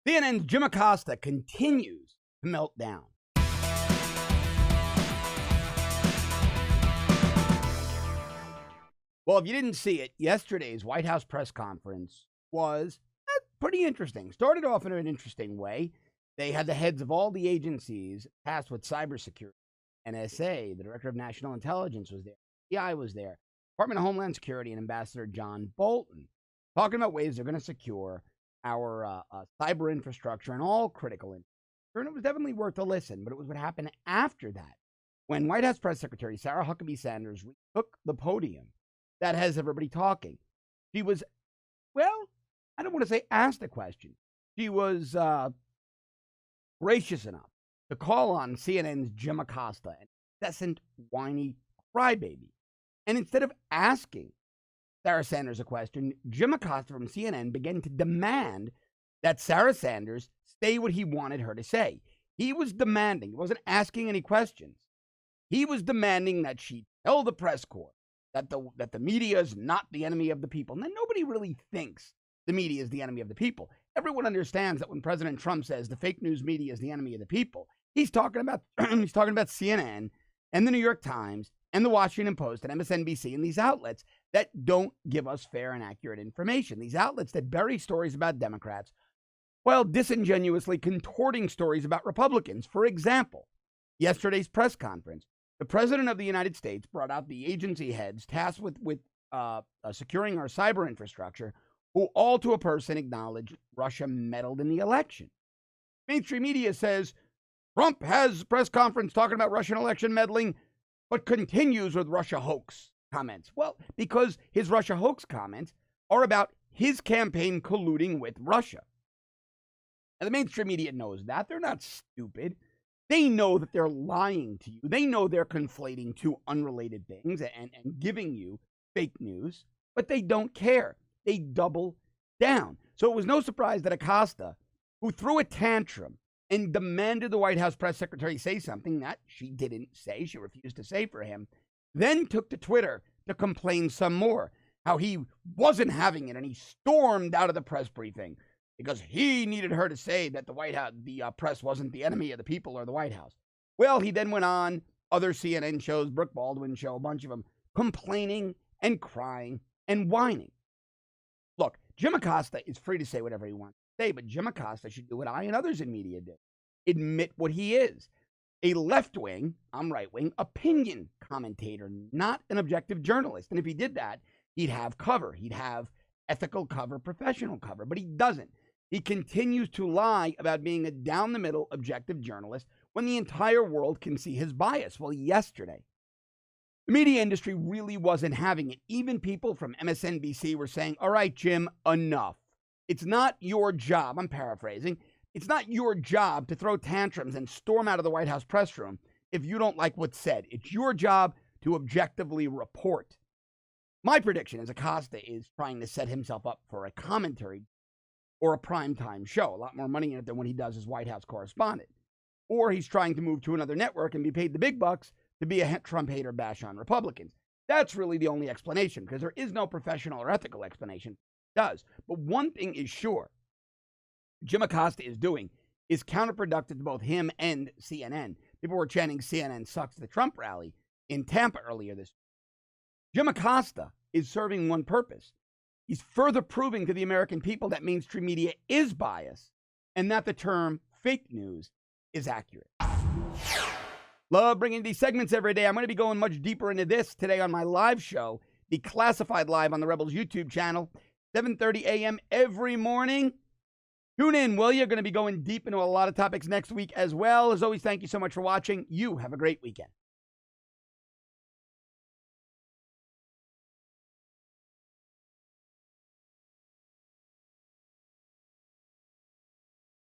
CNN's Jim Acosta continues to melt down. Well, if you didn't see it, yesterday's White House press conference was pretty interesting. Started off in an interesting way. They had the heads of all the agencies tasked with cybersecurity. NSA, the Director of National Intelligence was there. FBI was there. Department of Homeland Security and Ambassador John Bolton talking about ways they're going to secure our cyber infrastructure and all critical infrastructure. And it was definitely worth a listen, but it was what happened after that. When White House Press Secretary Sarah Huckabee Sanders took the podium, that has everybody talking. She was, well, I don't want to say asked a question. She was gracious enough to call on CNN's Jim Acosta, an incessant, whiny crybaby. And instead of asking Sarah Sanders a question, Jim Acosta from CNN began to demand that Sarah Sanders say what he wanted her to say. He was demanding, he wasn't asking any questions. He was demanding that she tell the press corps that the media is not the enemy of the people. And nobody really thinks the media is the enemy of the people. Everyone understands that when President Trump says the fake news media is the enemy of the people, he's talking about CNN and the New York Times and the Washington Post and MSNBC and these outlets that don't give us fair and accurate information. These outlets that bury stories about Democrats while disingenuously contorting stories about Republicans. For example, yesterday's press conference, the President of the United States brought out the agency heads tasked with securing our cyber infrastructure, who all to a person acknowledged Russia meddled in the election. Mainstream media says Trump has a press conference talking about Russian election meddling, but continues with Russia hoax comments. Well, because his Russia hoax comments are about his campaign colluding with Russia. And the mainstream media knows that. They're not stupid. They know that they're lying to you. They know they're conflating two unrelated things and giving you fake news, but they don't care. They double down. So it was no surprise that Acosta, who threw a tantrum and demanded the White House press secretary say something that she didn't say, she refused to say for him, then took to Twitter to complain some more, how he wasn't having it, and he stormed out of the press briefing because he needed her to say that the press wasn't the enemy of the people or the White House. Well, he then went on other CNN shows, Brooke Baldwin show, a bunch of them, complaining and crying and whining. Look, Jim Acosta is free to say whatever he wants to say, but Jim Acosta should do what I and others in media do. Admit what he is. A left-wing, I'm right-wing, opinion commentator, not an objective journalist. And if he did that, he'd have cover. He'd have ethical cover, professional cover, but he doesn't. He continues to lie about being a down-the-middle objective journalist when the entire world can see his bias. Well, yesterday, the media industry really wasn't having it. Even people from MSNBC were saying, all right, Jim, enough. It's not your job, I'm paraphrasing, it's not your job to throw tantrums and storm out of the White House press room if you don't like what's said. It's your job to objectively report. My prediction is Acosta is trying to set himself up for a commentary or a primetime show, a lot more money in it than when he does as White House correspondent. Or he's trying to move to another network and be paid the big bucks to be a Trump hater bash on Republicans. That's really the only explanation, because there is no professional or ethical explanation. It does. But one thing is sure, Jim Acosta is doing is counterproductive to both him and CNN. People were chanting CNN sucks at the Trump rally in Tampa earlier this week. Jim Acosta is serving one purpose. He's further proving to the American people that mainstream media is biased and that the term fake news is accurate. Love bringing these segments every day. I'm going to be going much deeper into this today on my live show, the Classified Live on the Rebels YouTube channel, 7:30 a.m. every morning. Tune in, will you? Going to be going deep into a lot of topics next week as well. As always, thank you so much for watching. You have a great weekend.